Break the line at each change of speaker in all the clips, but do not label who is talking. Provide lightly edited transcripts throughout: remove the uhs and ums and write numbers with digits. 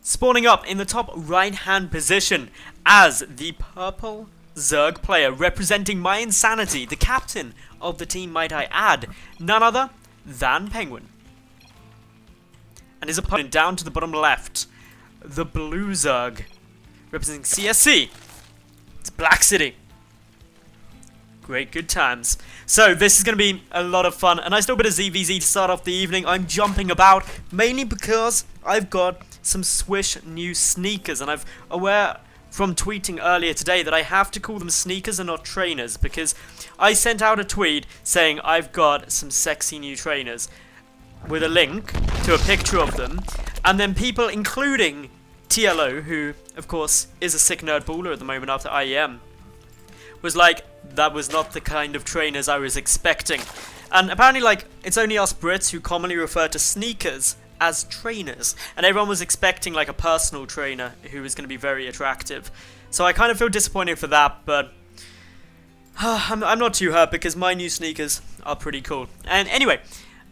Spawning up in the top right hand position as the purple Zerg player representing my insanity, the captain of the team, might I add, none other than PengWin. And his opponent down to the bottom left, the blue Zerg representing CSC. It's Blackcidy. Great, good times. So this is going to be a lot of fun. A nice little bit of ZvZ to start off the evening. I'm jumping about mainly because I've got some Swish new sneakers, and I'm aware from tweeting earlier today that I have to call them sneakers and not trainers, because I sent out a tweet saying I've got some sexy new trainers with a link to a picture of them, and then people, including TLO, who of course is a sick nerd baller at the moment after IEM, was like, that was not the kind of trainers I was expecting. And apparently, like, it's only us Brits who commonly refer to sneakers as trainers, and everyone was expecting like a personal trainer who was going to be very attractive. So I kind of feel disappointed for that, but I'm not too hurt because my new sneakers are pretty cool. And anyway,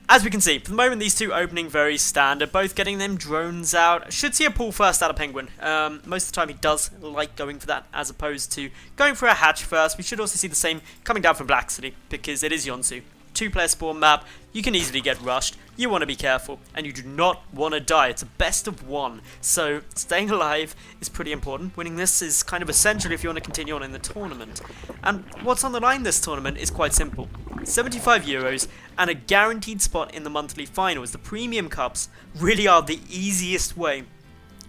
as we can see, for the moment these two opening very standard, both getting them drones out. Should see a pull first out of PengWin. Most of the time he does like going for that as opposed to going for a hatch first. We should also see the same coming down from Blackcidy because it is Yonsu. 2-player spawn map, you can easily get rushed, you want to be careful, and you do not want to die. It's a best of one, so staying alive is pretty important. Winning this is kind of essential if you want to continue on in the tournament. And what's on the line this tournament is quite simple. 75 euros and a guaranteed spot in the monthly finals. The premium cups really are the easiest way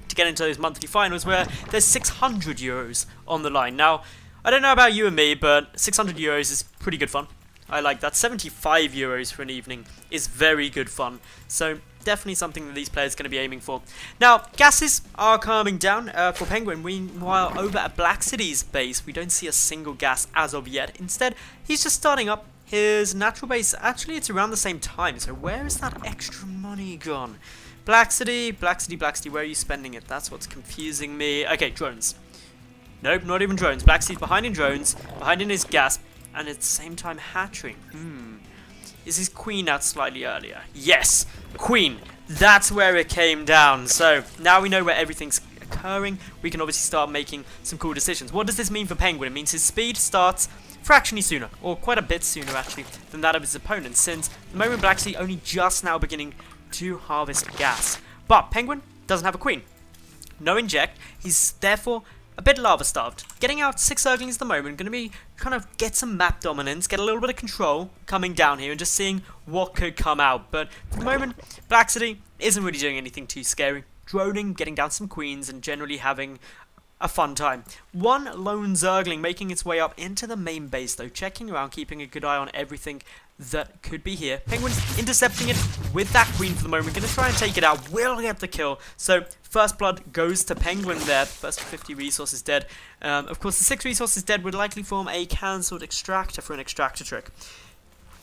to get into those monthly finals, where there's 600 euros on the line. Now, I don't know about you and me, but 600 euros is pretty good fun. I like that. 75 euros for an evening is very good fun. So definitely something that these players are going to be aiming for. Now, gases are calming down for PengWin. Meanwhile, over at Blackcity's base, we don't see a single gas as of yet. Instead, he's just starting up his natural base. Actually, it's around the same time. So where is that extra money gone? Blackcidy, where are you spending it? That's what's confusing me. Okay, drones. Nope, not even drones. Blackcity's behind in drones, behind in his gas, and at the same time hatching. Is his queen out slightly earlier? Yes, queen. That's where it came down. So now we know where everything's occurring. We can obviously start making some cool decisions. What does this mean for PengWin? It means his speed starts fractionally sooner, or quite a bit sooner actually, than that of his opponent, since the moment Blackcidy only just now beginning to harvest gas. But PengWin doesn't have a queen. No inject. He's therefore a bit lava starved. Getting out 6 Zerglings at the moment, going to be kind of get some map dominance, get a little bit of control coming down here and just seeing what could come out. But for the moment, Blackcidy isn't really doing anything too scary. Droning, getting down some queens, and generally having a fun time. One lone Zergling making its way up into the main base though, checking around, keeping a good eye on everything that could be here. PengWin's intercepting it with that queen for the moment, going to try and take it out, will get the kill. So first blood goes to PengWin there, first 50 resources dead. Of course the 6 resources dead would likely form a cancelled extractor for an extractor trick.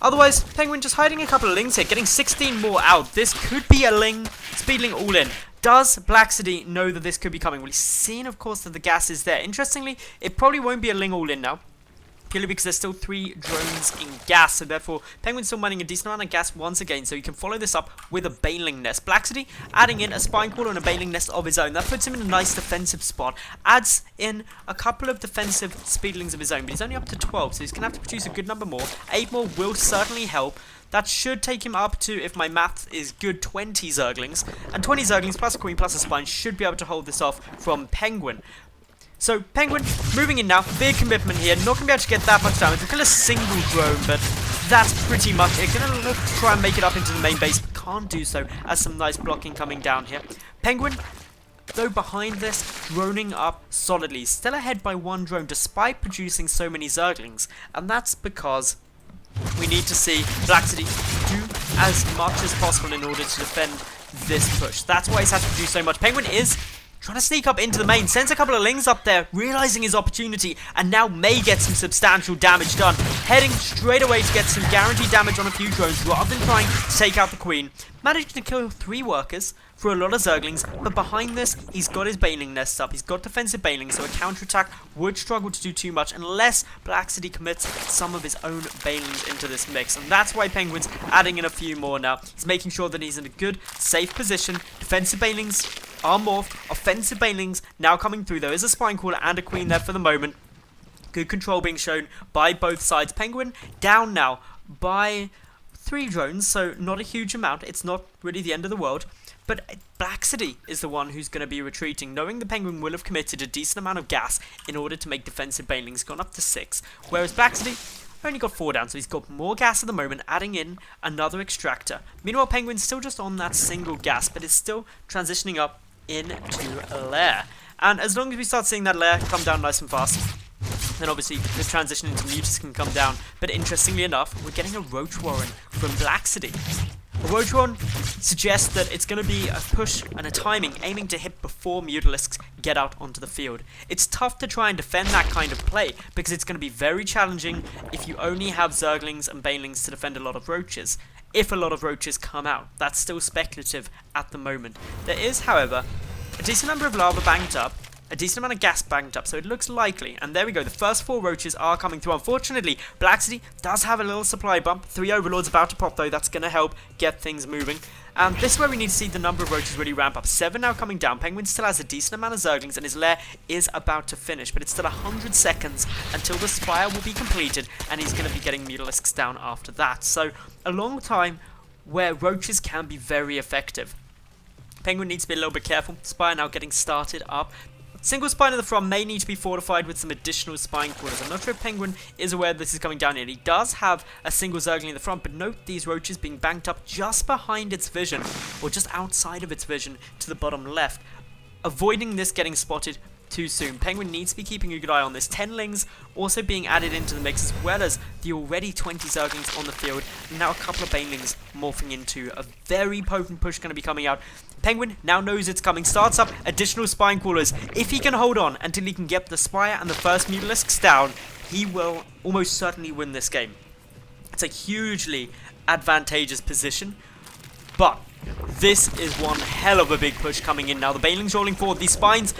Otherwise, PengWin just hiding a couple of lings here, getting 16 more out. This could be a ling, speedling all in. Does Blackcidy know that this could be coming? Well, he's seen, of course, that the gas is there. Interestingly, it probably won't be a ling all in now, purely because there's still 3 drones in gas, so therefore PengWin's still mining a decent amount of gas once again, so he can follow this up with a baneling nest. Blackcidy adding in a spine crawler and a baneling nest of his own. That puts him in a nice defensive spot, adds in a couple of defensive speedlings of his own, but he's only up to 12, so he's going to have to produce a good number more. 8 more will certainly help. That should take him up to, if my math is good, 20 Zerglings, and 20 Zerglings plus a queen plus a spine should be able to hold this off from PengWin. So, PengWin moving in now, big commitment here, not going to be able to get that much damage. We're going to single drone, but that's pretty much it. Going to look to try and make it up into the main base, but can't do so, as some nice blocking coming down here. PengWin, though behind this, droning up solidly, still ahead by 1 drone, despite producing so many Zerglings, and that's because we need to see Blackcidy do as much as possible in order to defend this push. That's why he's had to produce so much. PengWin is trying to sneak up into the main, sends a couple of lings up there, realizing his opportunity, and now may get some substantial damage done. Heading straight away to get some guaranteed damage on a few drones, rather than trying to take out the queen. Managed to kill 3 workers for a lot of Zerglings, but behind this, he's got his baneling nests up. He's got defensive baneling, so a counterattack would struggle to do too much unless Blackcidy commits some of his own banelings into this mix. And that's why PengWin's adding in a few more now. He's making sure that he's in a good, safe position. Defensive banelings are morphed. Offensive banelings now coming through. There is a spine caller and a queen there for the moment. Good control being shown by both sides. PengWin down now by 3 drones, so not a huge amount. It's not really the end of the world. But Blackcidy is the one who's going to be retreating, knowing the PengWin will have committed a decent amount of gas in order to make defensive banelings, gone up to 6. Whereas Blackcidy only got 4 down, so he's got more gas at the moment, adding in another extractor. Meanwhile, PengWin's still just on that single gas, but is still transitioning up into a lair. And as long as we start seeing that lair come down nice and fast, then obviously the transition into mutas can come down. But interestingly enough, we're getting a Roach Warren from Blackcidy. A Roach Warren suggests that it's going to be a push and a timing aiming to hit before Mutalisks get out onto the field. It's tough to try and defend that kind of play because it's going to be very challenging if you only have Zerglings and Banelings to defend a lot of Roaches. If a lot of Roaches come out, that's still speculative at the moment. There is, however, a decent number of lava banked up, a decent amount of gas banked up, so it looks likely. And there we go, the first 4 roaches are coming through. Unfortunately, Blackcidy does have a little supply bump. 3 overlords about to pop though, that's going to help get things moving. And this is where we need to see the number of roaches really ramp up. 7 now coming down. PengWin still has a decent amount of Zerglings and his lair is about to finish. But it's still 100 seconds until the Spire will be completed and he's going to be getting Mutalisks down after that. So a long time where roaches can be very effective. PengWin needs to be a little bit careful. Spire now getting started up. Single spine in the front may need to be fortified with some additional spine quarters. I'm not sure if PengWin is aware this is coming down yet. He does have a single Zergling in the front, but note these roaches being banked up just behind its vision, or just outside of its vision to the bottom left, avoiding this getting spotted too soon. PengWin needs to be keeping a good eye on this. 10 lings also being added into the mix, as well as the already 20 Zerglings on the field, and now a couple of Banelings morphing into a very potent push going to be coming out. PengWin now knows it's coming, starts up additional spine crawlers. If he can hold on until he can get the Spire and the first Mutalisks down, he will almost certainly win this game. It's a hugely advantageous position, but this is one hell of a big push coming in now. The Banelings rolling forward, these spines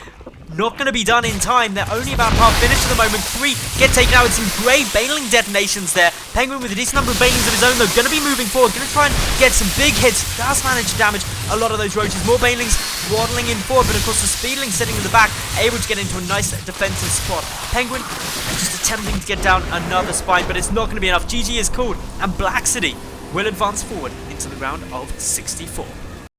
not going to be done in time. They're only about half finished at the moment. 3 get taken out with some great Baneling detonations there. PengWin with a decent number of Banelings of his own though, going to be moving forward, going to try and get some big hits. Does manage to damage a lot of those roaches. More Banelings waddling in forward, but of course the Speedling sitting in the back, able to get into a nice defensive spot. PengWin just attempting to get down another spine, but it's not going to be enough. GG is called, and Blackcidy will advance forward into the round of 64.